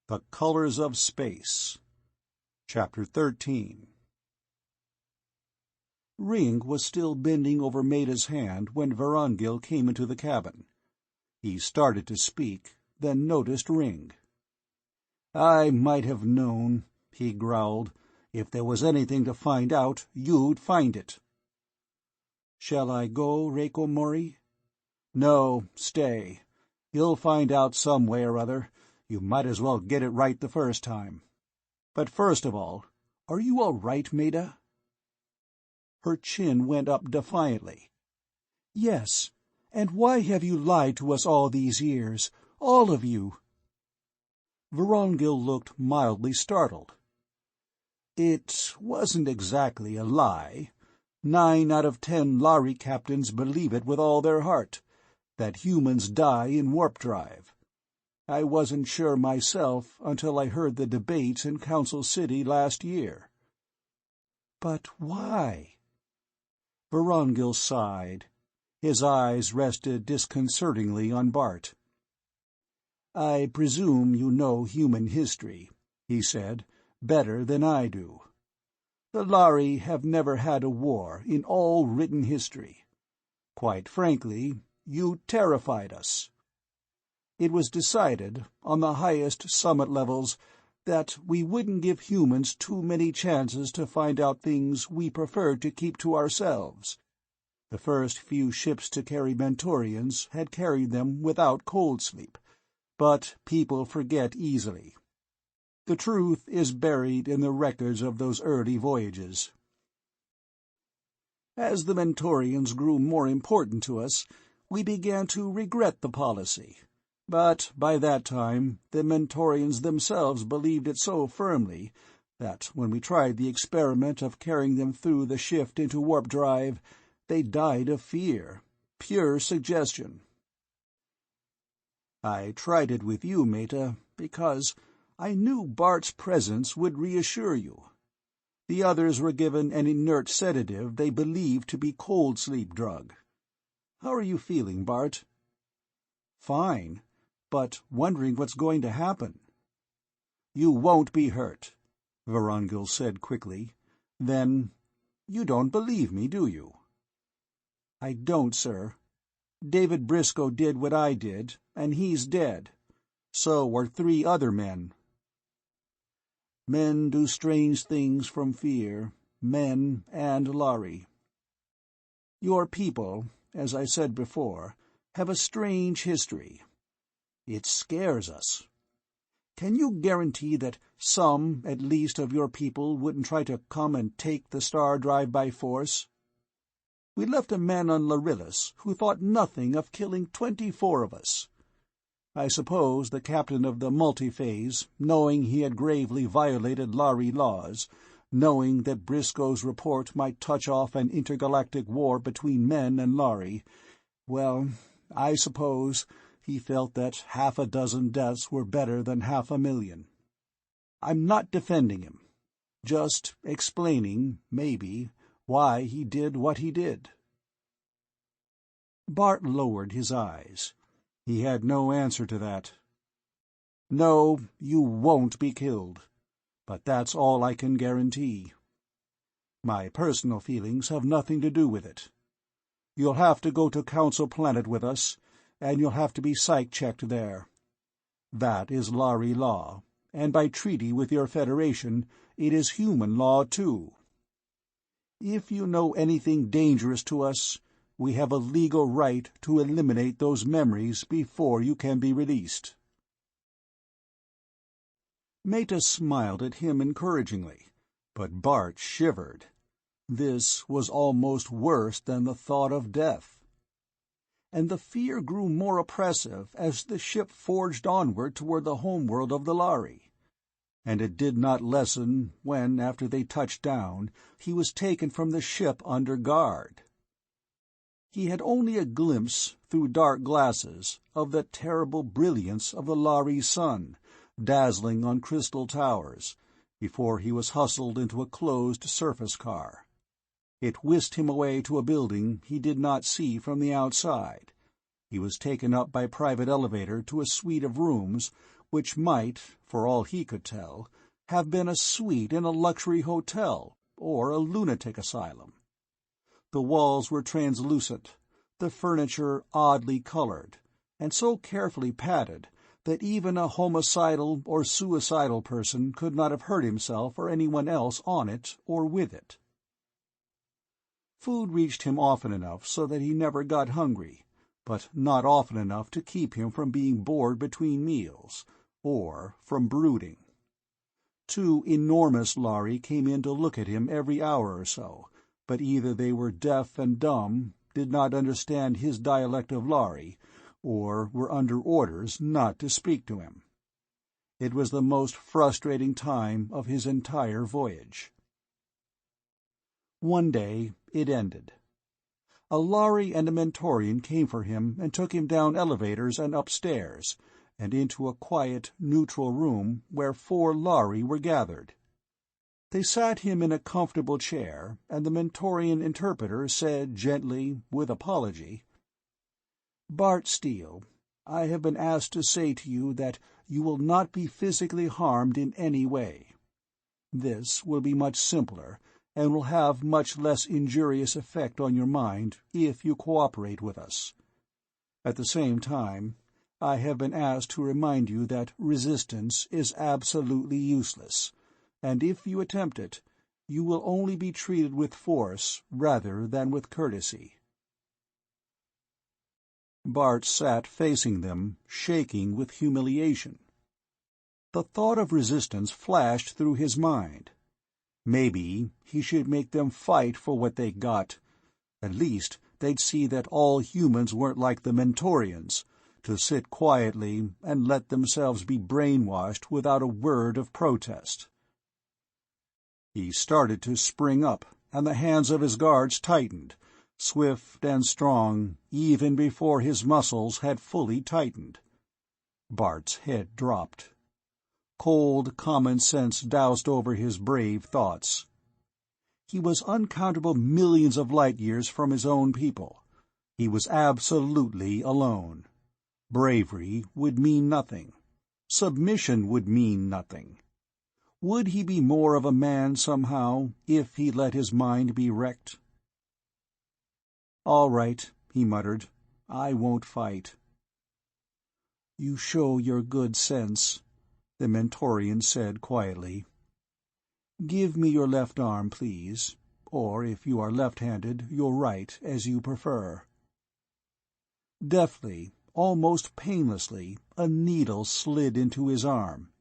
The Colors of Space. Chapter 13. Ring was still bending over Meta's hand when Vorongil came into the cabin. He started to speak, then noticed Ring. "I might have known," he growled. "If there was anything to find out, you'd find it." "Shall I go, Reiko Mori?" "No, stay. You'll find out some way or other. You might as well get it right the first time. But first of all, are you all right, Meta?" Her chin went up defiantly. "Yes. And why have you lied to us all these years? All of you?" Vorongil looked mildly startled. "It wasn't exactly a lie. 9 out of 10 Lhari captains believe it with all their heart, that humans die in warp drive. I wasn't sure myself until I heard the debates in Council City last year." "But why?" Vorongil sighed. His eyes rested disconcertingly on Bart. "I presume you know human history," he said, "better than I do. The Lhari have never had a war in all written history. Quite frankly, you terrified us. It was decided, on the highest summit levels, that we wouldn't give humans too many chances to find out things we preferred to keep to ourselves. The first few ships to carry Mentorians had carried them without cold sleep, but people forget easily. The truth is buried in the records of those early voyages. As the Mentorians grew more important to us, we began to regret the policy. But by that time, the Mentorians themselves believed it so firmly that when we tried the experiment of carrying them through the shift into warp drive, they died of fear, pure suggestion. I tried it with you, Meta, because I knew Bart's presence would reassure you. The others were given an inert sedative they believed to be cold sleep drug. How are you feeling, Bart?" "Fine. But wondering what's going to happen." "You won't be hurt," Vorongil said quickly. Then, "You don't believe me, do you?" "I don't, sir. David Briscoe did what I did, and he's dead. So are 3 other men. Men do strange things from fear, men and Lhari. Your people, as I said before, have a strange history. It scares us. Can you guarantee that some, at least, of your people wouldn't try to come and take the star drive by force? We left a man on Lharillis who thought nothing of killing 24 of us. I suppose the captain of the multiphase, knowing he had gravely violated Lhari laws, knowing that Briscoe's report might touch off an intergalactic war between men and Lhari, well, I suppose he felt that half a dozen deaths were better than 500,000. I'm not defending him, just explaining, maybe, why he did what he did." Bart lowered his eyes. He had no answer to that. "No, you won't be killed. But that's all I can guarantee. My personal feelings have nothing to do with it. You'll have to go to Council Planet with us, and you'll have to be psych-checked there. That is Lhari law, and by treaty with your Federation, it is human law too. If you know anything dangerous to us, we have a legal right to eliminate those memories before you can be released." Meta smiled at him encouragingly, but Bart shivered. This was almost worse than the thought of death. And the fear grew more oppressive as the ship forged onward toward the homeworld of the Lhari. And it did not lessen when, after they touched down, he was taken from the ship under guard. He had only a glimpse, through dark glasses, of the terrible brilliance of the Lhari sun, dazzling on crystal towers, before he was hustled into a closed surface car. It whisked him away to a building he did not see from the outside. He was taken up by private elevator to a suite of rooms, which might, for all he could tell, have been a suite in a luxury hotel or a lunatic asylum. The walls were translucent, the furniture oddly colored, and so carefully padded that even a homicidal or suicidal person could not have hurt himself or anyone else on it or with it. Food reached him often enough so that he never got hungry, but not often enough to keep him from being bored between meals, or from brooding. 2 enormous Lhari came in to look at him every hour or so, but either they were deaf and dumb, did not understand his dialect of Lhari, or were under orders not to speak to him. It was the most frustrating time of his entire voyage. One day it ended. A Lhari and a Mentorian came for him and took him down elevators and upstairs, and into a quiet, neutral room where 4 Lhari were gathered. They sat him in a comfortable chair, and the Mentorian interpreter said gently, with apology, "Bart Steele, I have been asked to say to you that you will not be physically harmed in any way. This will be much simpler, and will have much less injurious effect on your mind if you cooperate with us. At the same time, I have been asked to remind you that resistance is absolutely useless, and if you attempt it, you will only be treated with force rather than with courtesy." Bart sat facing them, shaking with humiliation. The thought of resistance flashed through his mind. Maybe he should make them fight for what they got. At least they'd see that all humans weren't like the Mentorians, to sit quietly and let themselves be brainwashed without a word of protest. He started to spring up, and the hands of his guards tightened, swift and strong, even before his muscles had fully tightened. Bart's head dropped. Cold common sense doused over his brave thoughts. He was uncountable millions of light-years from his own people. He was absolutely alone. Bravery would mean nothing. Submission would mean nothing. Would he be more of a man somehow if he let his mind be wrecked? "All right," he muttered. "I won't fight." "You show your good sense," the Mentorian said quietly. "Give me your left arm, please, or if you are left-handed, your right, as you prefer." Deftly, almost painlessly, a needle slid into his arm.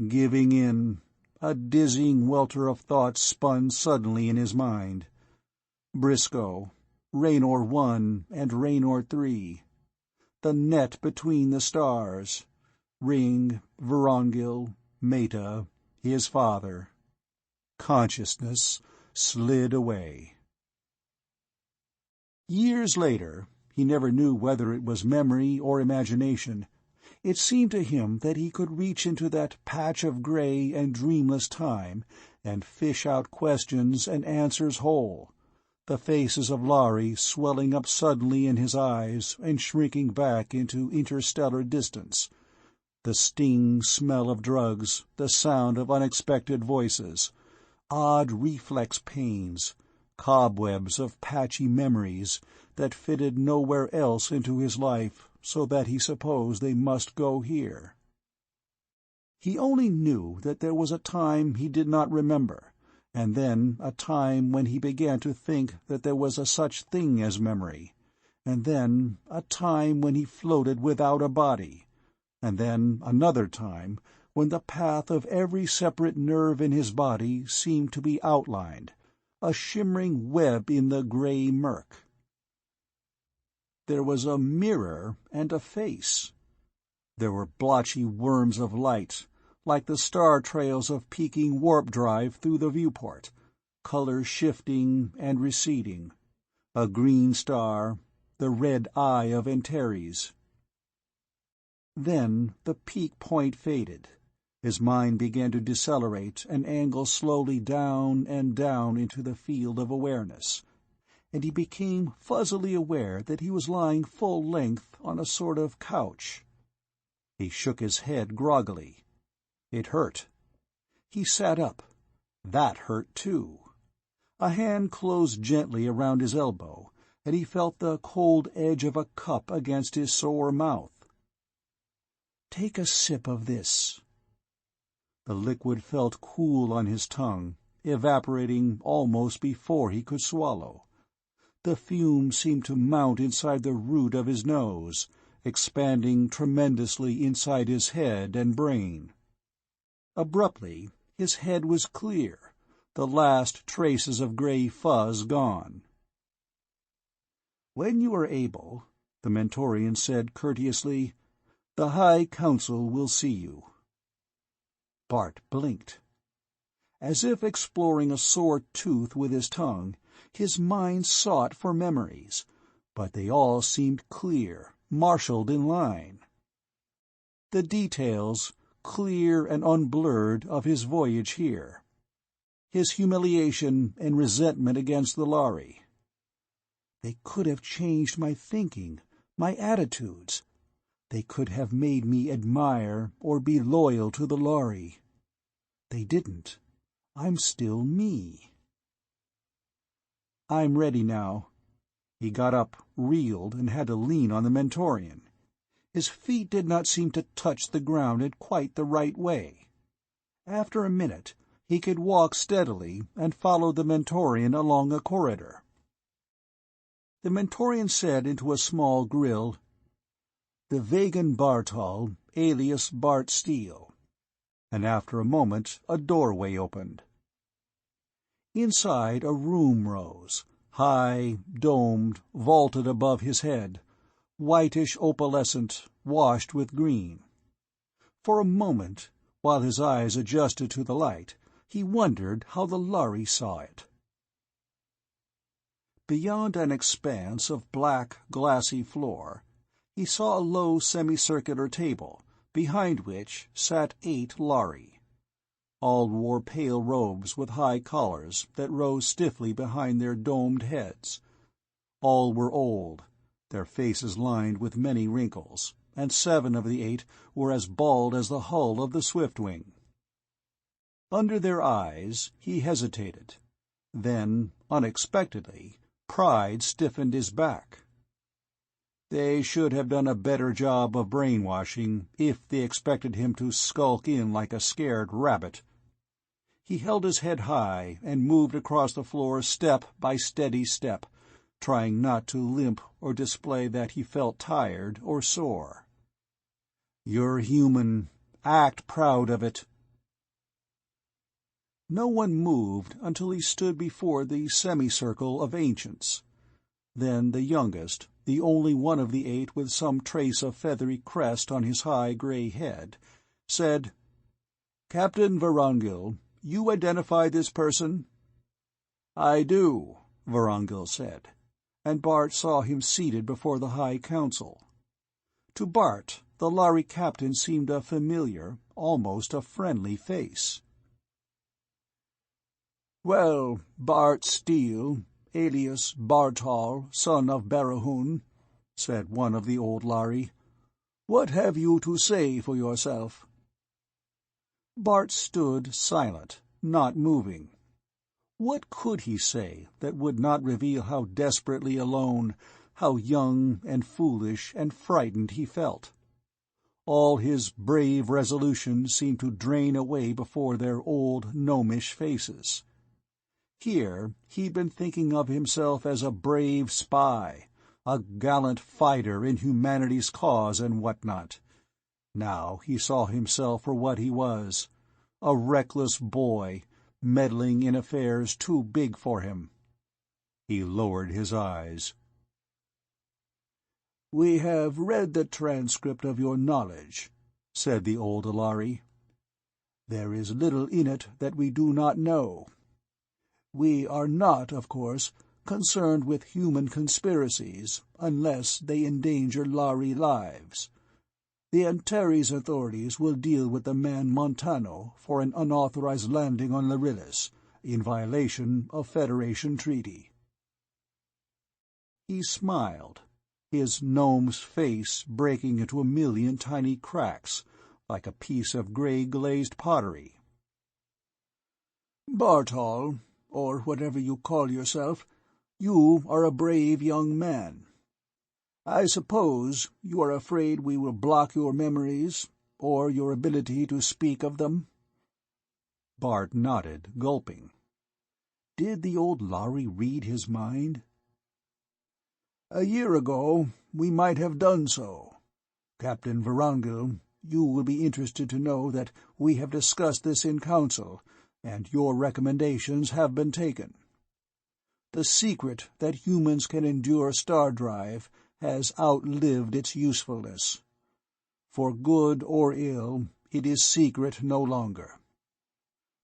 Giving in, a dizzying welter of thoughts spun suddenly in his mind. Briscoe, Raynor 1 and Raynor 3, the net between the stars, Ring, Vorongil, Meta, his father. Consciousness slid away. Years later, he never knew whether it was memory or imagination, it seemed to him that he could reach into that patch of gray and dreamless time and fish out questions and answers whole, the faces of Lhari swelling up suddenly in his eyes and shrinking back into interstellar distance, the sting smell of drugs, the sound of unexpected voices, odd reflex pains, cobwebs of patchy memories that fitted nowhere else into his life, so that he supposed they must go here. He only knew that there was a time he did not remember, and then a time when he began to think that there was a such thing as memory, and then a time when he floated without a body, and then another time when the path of every separate nerve in his body seemed to be outlined, a shimmering web in the gray murk. There was a mirror and a face. There were blotchy worms of light, like the star trails of peaking warp drive through the viewport, color shifting and receding. A green star, the red eye of Antares. Then the peak point faded. His mind began to decelerate and angle slowly down and down into the field of awareness, and he became fuzzily aware that he was lying full length on a sort of couch. He shook his head groggily. It hurt. He sat up. That hurt too. A hand closed gently around his elbow, and he felt the cold edge of a cup against his sore mouth. "Take a sip of this." The liquid felt cool on his tongue, evaporating almost before he could swallow. The fumes seemed to mount inside the root of his nose, expanding tremendously inside his head and brain. Abruptly, his head was clear, the last traces of gray fuzz gone. "When you are able," the Mentorian said courteously, "the High Council will see you." Bart blinked. As if exploring a sore tooth with his tongue, his mind sought for memories, but they all seemed clear, marshaled in line. The details, clear and unblurred, of his voyage here. His humiliation and resentment against the Lhari. They could have changed my thinking, my attitudes. They could have made me admire or be loyal to the Lhari. They didn't. I'm still me. "I'm ready now." He got up, reeled, and had to lean on the Mentorian. His feet did not seem to touch the ground in quite the right way. After a minute, he could walk steadily and follow the Mentorian along a corridor. The Mentorian said into a small grill, "The Vegan Bartol, alias Bart Steele." And after a moment a doorway opened. Inside a room rose, high, domed, vaulted above his head, whitish opalescent, washed with green. For a moment, while his eyes adjusted to the light, he wondered how the Lhari saw it. Beyond an expanse of black, glassy floor, he saw a low semicircular table, behind which sat 8 Lhari. All wore pale robes with high collars that rose stiffly behind their domed heads. All were old, their faces lined with many wrinkles, and 7 of the 8 were as bald as the hull of the Swiftwing. Under their eyes he hesitated. Then, unexpectedly, pride stiffened his back. They should have done a better job of brainwashing if they expected him to skulk in like a scared rabbit. He held his head high and moved across the floor step by steady step, trying not to limp or display that he felt tired or sore. "You're human. Act proud of it." No one moved until he stood before the semicircle of ancients. Then the youngest, the only one of the 8 with some trace of feathery crest on his high gray head, said, "Captain Vorongil, you identify this person?" "I do," Vorongil said, and Bart saw him seated before the High Council. To Bart, the Lhari captain seemed a familiar, almost a friendly face. "Well, Bart Steele, alias Bartol, son of Barahun," said one of the old Lhari, "what have you to say for yourself?" Bart stood silent, not moving. What could he say that would not reveal how desperately alone, how young and foolish and frightened he felt? All his brave resolution seemed to drain away before their old, gnomish faces. Here he'd been thinking of himself as a brave spy, a gallant fighter in humanity's cause and what-not. Now he saw himself for what he was, a reckless boy, meddling in affairs too big for him. He lowered his eyes. "We have read the transcript of your knowledge," said the old Lhari. "There is little in it that we do not know. We are not, of course, concerned with human conspiracies, unless they endanger Lhari lives. The Antares authorities will deal with the man Montano for an unauthorized landing on Lharillis, in violation of Federation treaty." He smiled. his gnome's face breaking into a million tiny cracks, like a piece of grey glazed pottery. "Bartol, or whatever you call yourself, you are a brave young man. I suppose you are afraid we will block your memories, or your ability to speak of them?" Bart nodded, gulping. Did the old Lhari read his mind? "A year ago we might have done so. Captain Vorongil, you will be interested to know that we have discussed this in council, and your recommendations have been taken. The secret that humans can endure star drive has outlived its usefulness. For good or ill, it is secret no longer.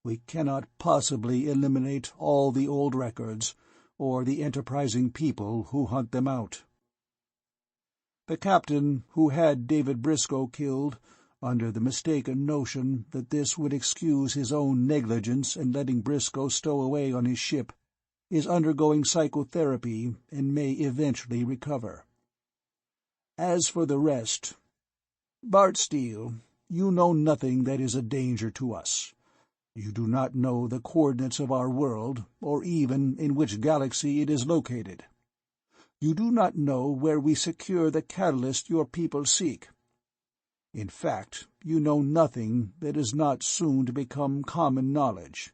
We cannot possibly eliminate all the old records, or the enterprising people who hunt them out. The captain who had David Briscoe killed, under the mistaken notion that this would excuse his own negligence in letting Briscoe stow away on his ship, is undergoing psychotherapy and may eventually recover. As for the rest, Bart Steele, you know nothing that is a danger to us. You do not know the coordinates of our world, or even in which galaxy it is located. You do not know where we secure the catalyst your people seek. In fact, you know nothing that is not soon to become common knowledge.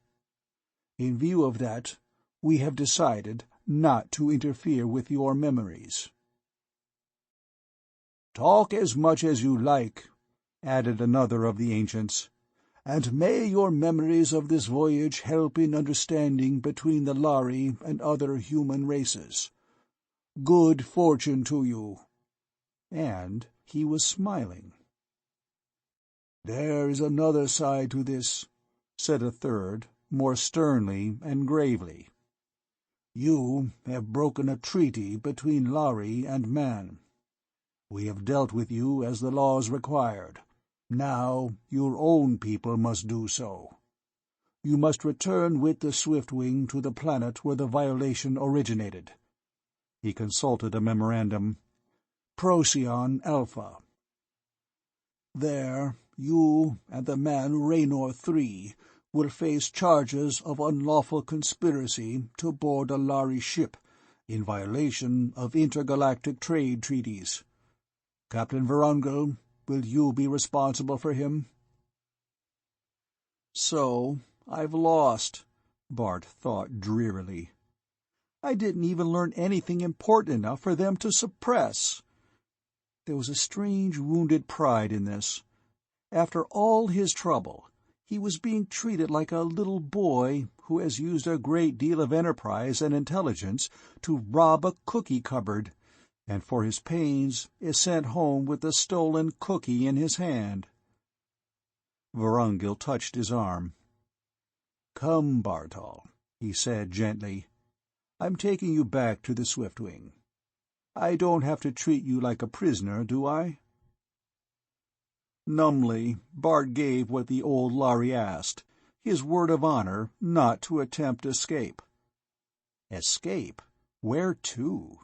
In view of that, we have decided not to interfere with your memories." "Talk as much as you like," added another of the ancients, "and may your memories of this voyage help in understanding between the Lhari and other human races. Good fortune to you." And he was smiling. "There is another side to this," said a third, more sternly and gravely. "You have broken a treaty between Lhari and man. We have dealt with you as the laws required. Now your own people must do so. You must return with the Swiftwing to the planet where the violation originated." He consulted a memorandum. "Procyon Alpha. There, you and the man Raynor III will face charges of unlawful conspiracy to board a Lhari ship in violation of intergalactic trade treaties. Captain Vorongil, will you be responsible for him?" "So, I've lost," Bart thought drearily. "I didn't even learn anything important enough for them to suppress." There was a strange wounded pride in this. After all his trouble, he was being treated like a little boy who has used a great deal of enterprise and intelligence to rob a cookie cupboard, and for his pains is sent home with the stolen cookie in his hand. Vorongil touched his arm. "Come, Bartol," he said gently. "I'm taking you back to the Swiftwing. I don't have to treat you like a prisoner, do I?" Numbly, Bart gave what the old Lhari asked, his word of honor not to attempt escape. Escape? Where to?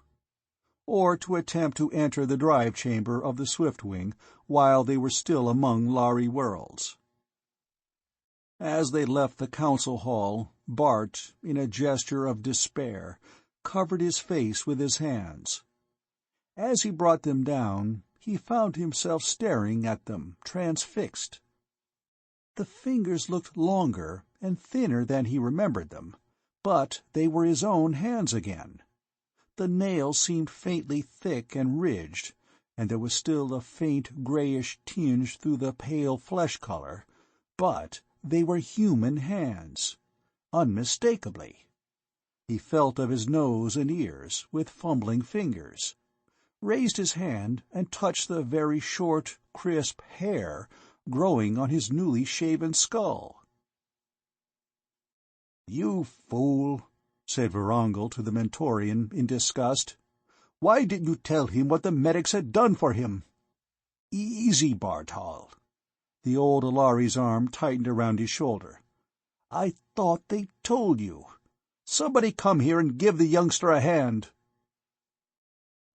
Or to attempt to enter the drive chamber of the Swiftwing while they were still among Lhari worlds. As they left the council hall, Bart, in a gesture of despair, covered his face with his hands. As he brought them down, he found himself staring at them, transfixed. The fingers looked longer and thinner than he remembered them, but they were his own hands again. The nails seemed faintly thick and ridged, and there was still a faint grayish tinge through the pale flesh color, but they were human hands, unmistakably. He felt of his nose and ears with fumbling fingers, raised his hand and touched the very short, crisp hair growing on his newly shaven skull. "You fool," said Vorongil to the Mentorian in disgust. "Why didn't you tell him what the medics had done for him?" "Easy, Bartol." The old Alari's arm tightened around his shoulder. "I thought they told you. Somebody come here and give the youngster a hand."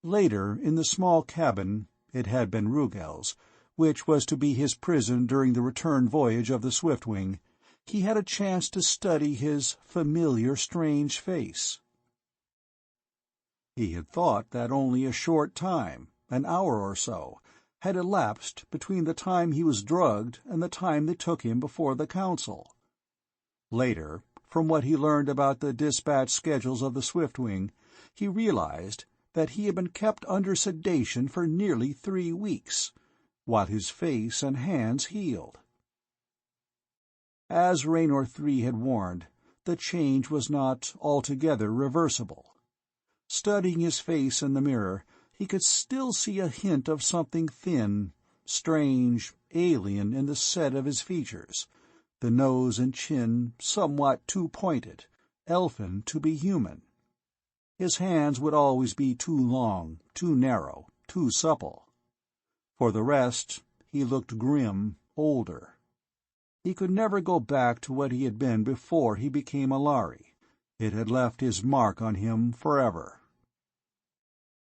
Later, in the small cabin, it had been Rugel's, which was to be his prison during the return voyage of the Swiftwing, he had a chance to study his familiar strange face. He had thought that only a short time, an hour or so, had elapsed between the time he was drugged and the time they took him before the Council. Later, from what he learned about the dispatch schedules of the Swiftwing, he realized that he had been kept under sedation for nearly 3 weeks, while his face and hands healed. As Raynor III had warned, the change was not altogether reversible. Studying his face in the mirror, he could still see a hint of something thin, strange, alien in the set of his features, the nose and chin somewhat too pointed, elfin to be human. His hands would always be too long, too narrow, too supple. For the rest, he looked grim, older. He could never go back to what he had been before he became a Lhari. It had left his mark on him forever.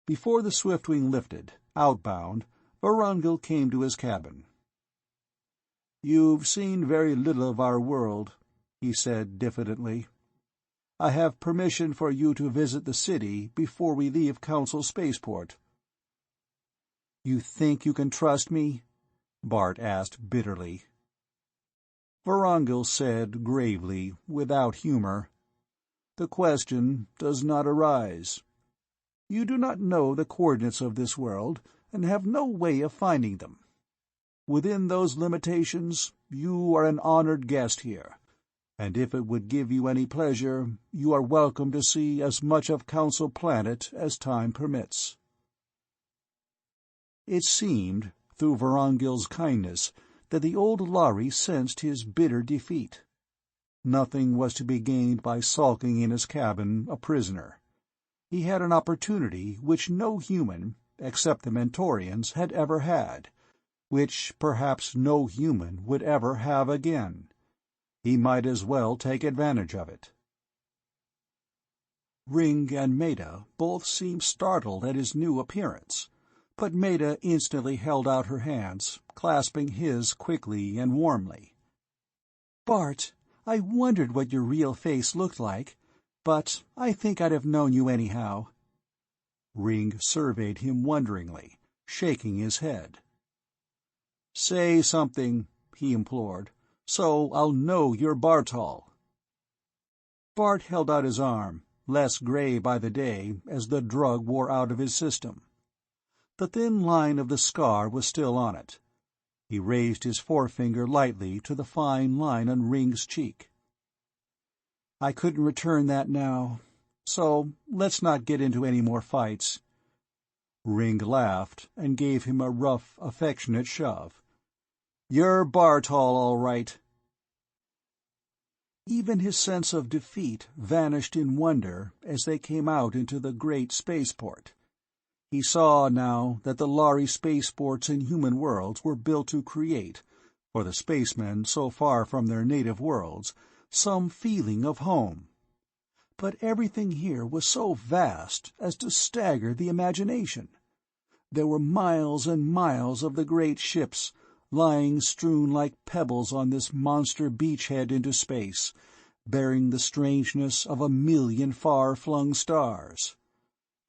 Before the Swiftwing lifted, outbound, Vorongil came to his cabin. "You've seen very little of our world," he said diffidently. "I have permission for you to visit the city before we leave Council Spaceport." "You think you can trust me?" Bart asked bitterly. Vorongil said gravely, without humor, "The question does not arise. You do not know the coordinates of this world, and have no way of finding them. Within those limitations, you are an honored guest here, and if it would give you any pleasure, you are welcome to see as much of Council Planet as time permits." It seemed, through Vorongil's kindness, that the old Lhari sensed his bitter defeat. Nothing was to be gained by sulking in his cabin, a prisoner. He had an opportunity which no human, except the Mentorians, had ever had, which perhaps no human would ever have again. He might as well take advantage of it. Ring and Maida both seemed startled at his new appearance, but Maida instantly held out her hands, clasping his quickly and warmly. "Bart, I wondered what your real face looked like, but I think I'd have known you anyhow." Ring surveyed him wonderingly, shaking his head. "Say something," he implored, "so I'll know you're Bartol." Bart held out his arm, less gray by the day as the drug wore out of his system. The thin line of the scar was still on it. He raised his forefinger lightly to the fine line on Ring's cheek. "I couldn't return that now, so let's not get into any more fights." Ring laughed and gave him a rough, affectionate shove. "You're Bartol, all right." Even his sense of defeat vanished in wonder as they came out into the great spaceport. He saw now that the Lhari spaceports in human worlds were built to create, for the spacemen so far from their native worlds, some feeling of home. But everything here was so vast as to stagger the imagination. There were miles and miles of the great ships, lying strewn like pebbles on this monster beachhead into space, bearing the strangeness of 1,000,000 far-flung stars.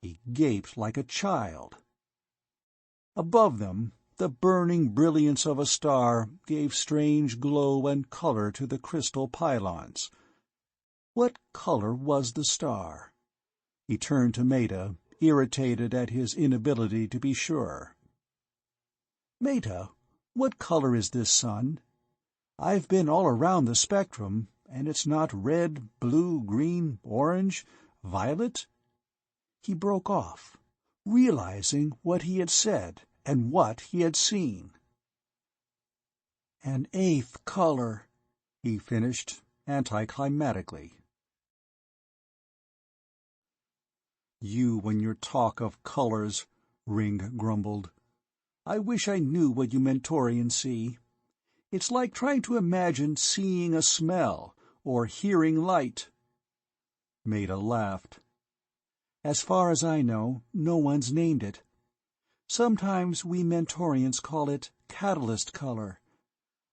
He gaped like a child. Above them, the burning brilliance of a star gave strange glow and color to the crystal pylons. What color was the star? He turned to Maida, irritated at his inability to be sure. "Maida, what color is this sun? I've been all around the spectrum, and it's not red, blue, green, orange, violet—" He broke off, realizing what he had said and what he had seen. "An 8th color," he finished, anticlimactically. "You and your talk of colors," Ring grumbled. "I wish I knew what you Mentorians see. It's like trying to imagine seeing a smell, or hearing light." Maida laughed. As far as I know, no one's named it. Sometimes we Mentorians call it catalyst color.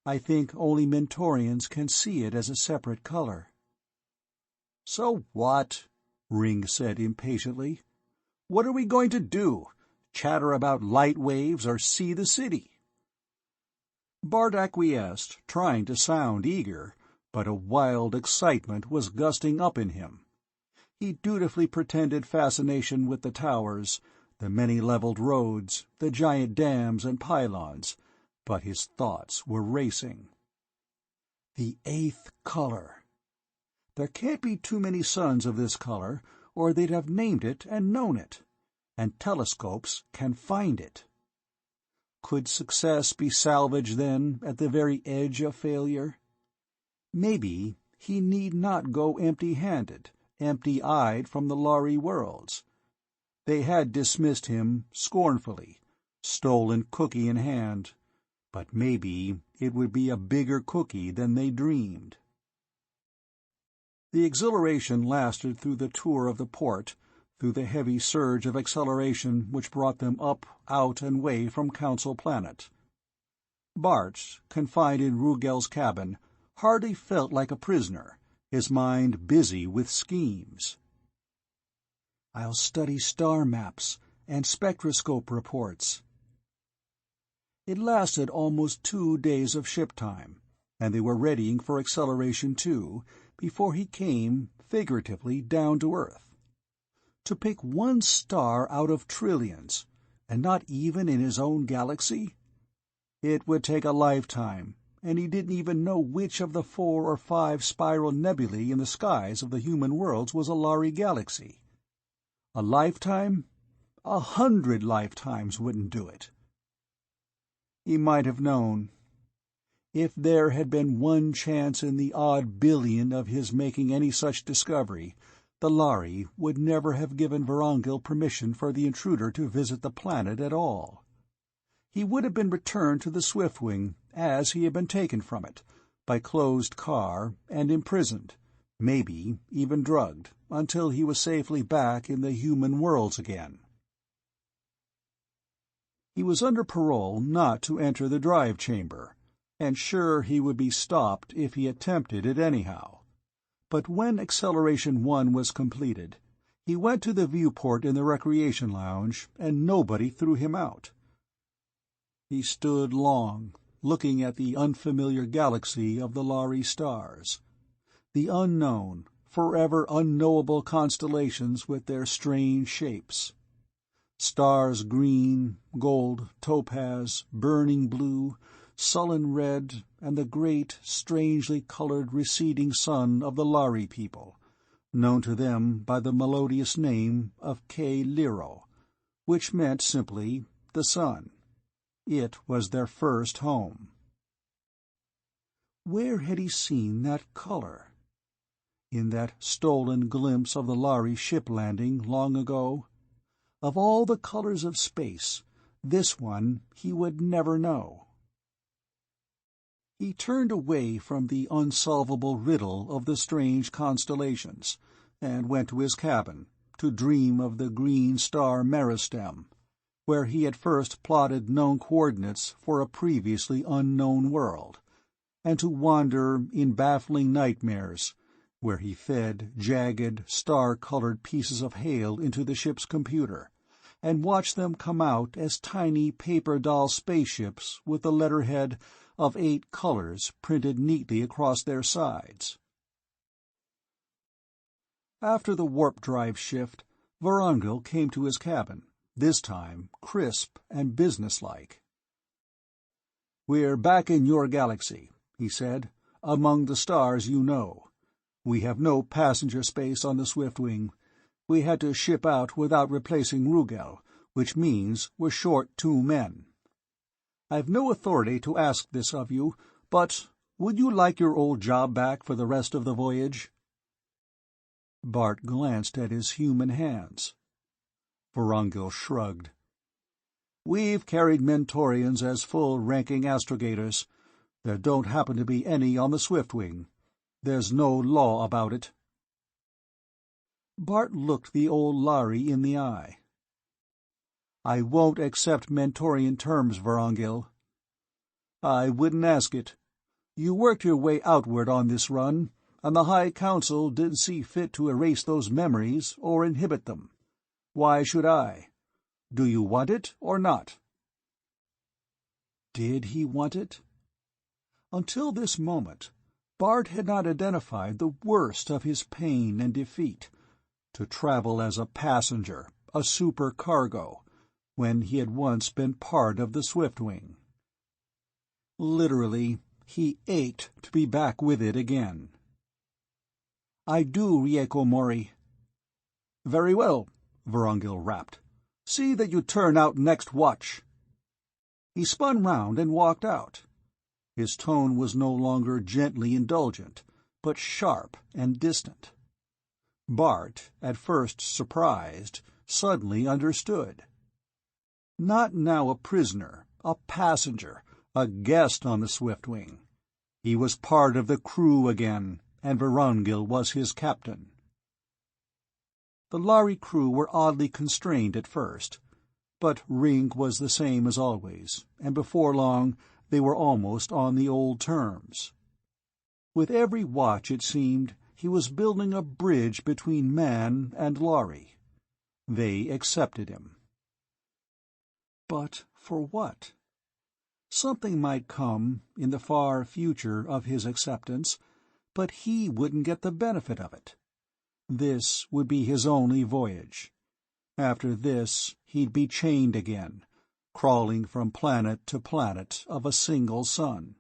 I think only Mentorians can see it as a separate color." "So what?" Ring said impatiently. "What are we going to do? Chatter about light waves or see the city?" Bart acquiesced, trying to sound eager, but a wild excitement was gusting up in him. He dutifully pretended fascination with the towers, the many-leveled roads, the giant dams and pylons, but his thoughts were racing. The 8th color. There can't be too many suns of this color, or they'd have named it and known it, and telescopes can find it. Could success be salvaged, then, at the very edge of failure? Maybe he need not go empty-handed, empty-eyed from the Lhari worlds. They had dismissed him scornfully, stolen cookie in hand, but maybe it would be a bigger cookie than they dreamed. The exhilaration lasted through the tour of the port, through the heavy surge of acceleration which brought them up, out, and away from Council Planet. Bart, confined in Rugel's cabin, hardly felt like a prisoner, his mind busy with schemes. "I'll study star maps and spectroscope reports." It lasted almost 2 days of ship time, and they were readying for acceleration 2 before he came, figuratively, down to Earth. To pick one star out of trillions, and not even in his own galaxy? It would take a lifetime, and he didn't even know which of the 4 or 5 spiral nebulae in the skies of the human worlds was a Lhari galaxy. A lifetime? 100 lifetimes wouldn't do it. He might have known. If there had been one chance in the odd billion of his making any such discovery, the Lhari would never have given Vorongil permission for the intruder to visit the planet at all. He would have been returned to the Swiftwing, as he had been taken from it, by closed car, and imprisoned, maybe even drugged, until he was safely back in the human worlds again. He was under parole not to enter the drive chamber, and sure he would be stopped if he attempted it anyhow. But when Acceleration 1 was completed, he went to the viewport in the recreation lounge, and nobody threw him out. He stood long, looking at the unfamiliar galaxy of the Lhari stars, the unknown, forever unknowable constellations with their strange shapes. Stars green, gold, topaz, burning blue, sullen red, and the great, strangely colored receding sun of the Lhari people, known to them by the melodious name of K-Liro, which meant simply the sun. It was their first home. Where had he seen that color? In that stolen glimpse of the Lhari ship landing long ago? Of all the colors of space, this one he would never know. He turned away from the unsolvable riddle of the strange constellations, and went to his cabin, to dream of the green star Meristem, where he had first plotted known coordinates for a previously unknown world, and to wander in baffling nightmares, where he fed jagged, star-colored pieces of hail into the ship's computer, and watched them come out as tiny paper doll spaceships with the letterhead of 8 colors printed neatly across their sides. After the warp drive shift, Vorongil came to his cabin, this time crisp and businesslike. "We're back in your galaxy," he said, "among the stars you know. We have no passenger space on the Swiftwing. We had to ship out without replacing Rugel, which means we're short 2 men. I've no authority to ask this of you, but would you like your old job back for the rest of the voyage?" Bart glanced at his human hands. Vorongil shrugged. "We've carried Mentorians as full-ranking astrogators. There don't happen to be any on the Swiftwing. There's no law about it." Bart looked the old Lhari in the eye. "I won't accept Mentorian terms, Vorongil." "I wouldn't ask it. You worked your way outward on this run, and the High Council didn't see fit to erase those memories or inhibit them. Why should I? Do you want it or not?" Did he want it? Until this moment, Bart had not identified the worst of his pain and defeat, to travel as a passenger, a supercargo, when he had once been part of the Swiftwing. Literally, he ached to be back with it again. "I do, Rieko Mori." "Very well," Vorongil rapped. "See that you turn out next watch." He spun round and walked out. His tone was no longer gently indulgent, but sharp and distant. Bart, at first surprised, suddenly understood. Not now a prisoner, a passenger, a guest on the Swiftwing. He was part of the crew again, and Vorongil was his captain. The Lhari crew were oddly constrained at first, but Ring was the same as always, and before long they were almost on the old terms. With every watch, it seemed, he was building a bridge between man and Lhari. They accepted him. But for what? Something might come, in the far future, of his acceptance, but he wouldn't get the benefit of it. This would be his only voyage. After this, he'd be chained again, crawling from planet to planet of a single sun.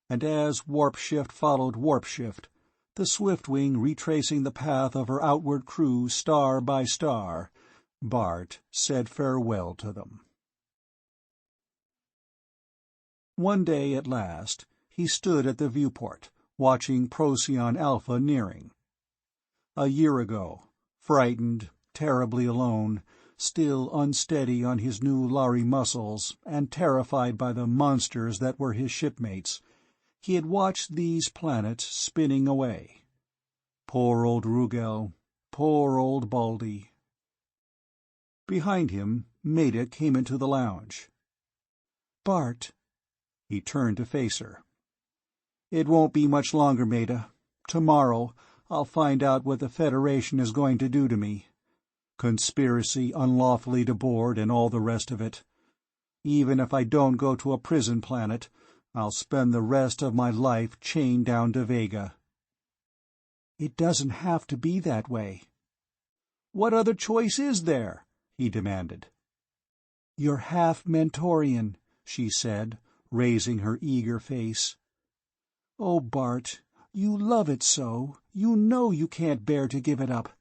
And as warp-shift followed warp-shift, the Swiftwing retracing the path of her outward crew star by star, Bart said farewell to them. One day, at last, he stood at the viewport, watching Procyon Alpha nearing. A year ago, frightened, terribly alone, still unsteady on his new Lhari muscles, and terrified by the monsters that were his shipmates, he had watched these planets spinning away. Poor old Rugel, poor old Baldy. Behind him, Maida came into the lounge. "Bart." He turned to face her. "It won't be much longer, Maida. Tomorrow I'll find out what the Federation is going to do to me. Conspiracy unlawfully to board and all the rest of it. Even if I don't go to a prison planet, I'll spend the rest of my life chained down to Vega." "It doesn't have to be that way." "What other choice is there?" he demanded. "You're half Mentorian," she said, raising her eager face. "Oh, Bart, you love it so, you know you can't bear to give it up.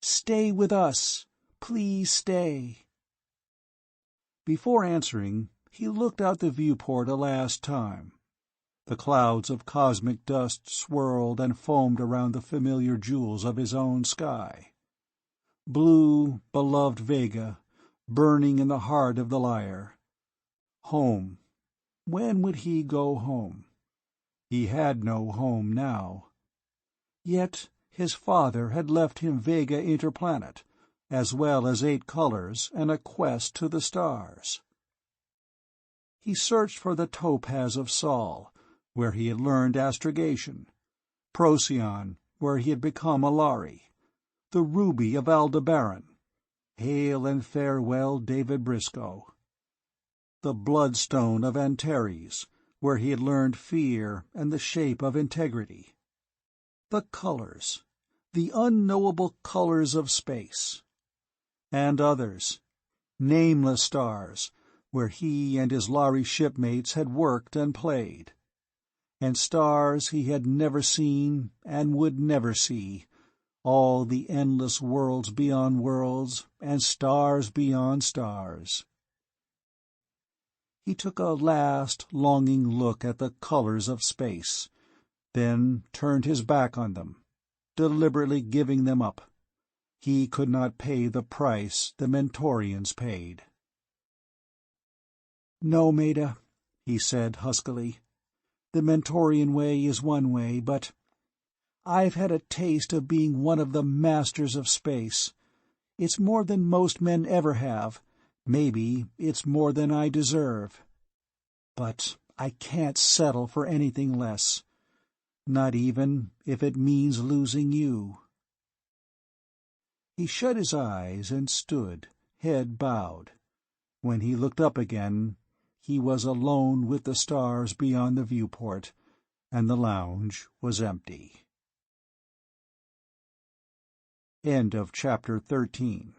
Stay with us. Please stay." Before answering, he looked out the viewport a last time. The clouds of cosmic dust swirled and foamed around the familiar jewels of his own sky. Blue, beloved Vega, burning in the heart of the Lyre. Home. When would he go home? He had no home now. Yet his father had left him Vega Interplanet, as well as 8 colors and a quest to the stars. He searched for the topaz of Sol, where he had learned astrogation, Procyon, where he had become a Lhari, the ruby of Aldebaran. Hail and farewell, David Briscoe. The bloodstone of Antares, where he had learned fear and the shape of integrity. The colors, the unknowable colors of space. And others, nameless stars, where he and his Lhari shipmates had worked and played. And stars he had never seen and would never see, all the endless worlds beyond worlds and stars beyond stars. He took a last, longing look at the colors of space, then turned his back on them, deliberately giving them up. He could not pay the price the Mentorians paid. "No, Maida," he said huskily. "The Mentorian way is one way, but I've had a taste of being one of the masters of space. It's more than most men ever have. Maybe it's more than I deserve. But I can't settle for anything less. Not even if it means losing you." He shut his eyes and stood, head bowed. When he looked up again, he was alone with the stars beyond the viewport, and the lounge was empty. End of chapter 13.